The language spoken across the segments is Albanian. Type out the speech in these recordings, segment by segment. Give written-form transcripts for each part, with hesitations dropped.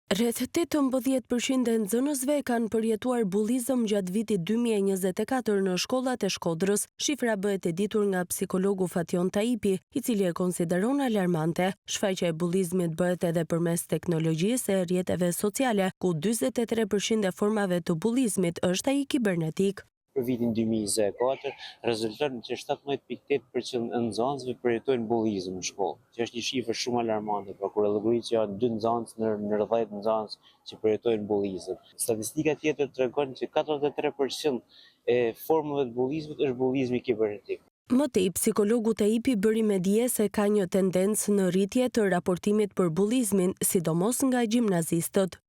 Rreth 18% e nxënësve kanë përjetuar bullizëm gjatë vitit 2024 në shkollat e Shkodrës. Shifra bëhet e ditur nga psikologu Fation Taipi, i cili e konsideron alarmante. Shfaqja e bullizmit bëhet edhe përmes teknologjisë e rrjeteve sociale, ku 43% e formave të bullizmit është ai kibernetik. Për vitin 2024, rezulton që 17,8% e nxënësve përjetojnë bullizëm në shkollë, që është një shifër shumë alarmante, pra kur llogarit që janë 2 nxënës në 10 nxënës që përjetojnë bullizëm. Statistika tjetër tregon që 43% e formave të bullizmit është bullizmi kibernetik. Më tej, psikologu Taipi bëri me dije se ka një tendencë në rritje të raportimit për bullizmin, sidomos nga gjimnazistët.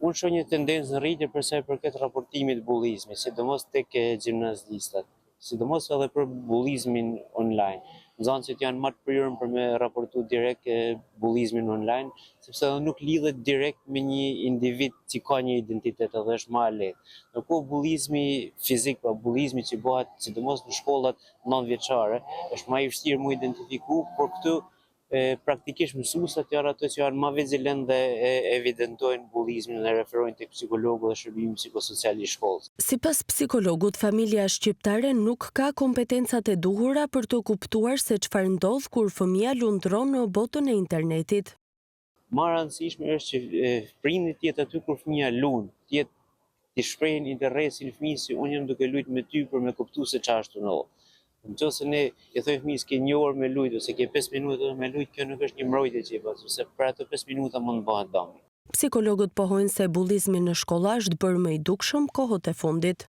Unë shoh një tendencë në rritje për sa i përket raportimit bullizmit, sidomos tek gjimnazistat, sidomos edhe për bullizmin online. Nxënësit janë më të prirur për me raportu direkt bullizmin online, sepse edhe nuk lidhet direkt me një individ që ka një identitet edhe është më lehtë. Ndërkohë bullizmi fizik, pra bullizmi që bëhet sidomos në shkollat 9 vjeçare, është më i vështirë mu identifiku, por këtu praktikisht mësuesat janë ato që janë më vigjilent dhe evidentojnë bullizmin dhe referojnë tek psikologu dhe shërbimi psikosocial i shkollës. Sipas psikologut, familja shqiptare nuk ka kompetencat e duhura për të kuptuar se çfarë ndodh kur fëmia lundron në botën e internetit. Më e rëndësishme është që prindit të jetë aty kur fëmia lund, të shprehin interesin e fëmijës se unë jam duke luajtur me ty për me kuptuar se çfarë është ndodh. Nëse ne i thojmë fëmijës ke 1 orë me lujt ose ke 5 minuta me lujt, kjo nuk është një mbrojtje që i bën, sepse për ato 5 minuta mund të bëhet dëm. Psikologët pohojnë se bullizmi në shkolla është bërë më i dukshëm kohët e fundit.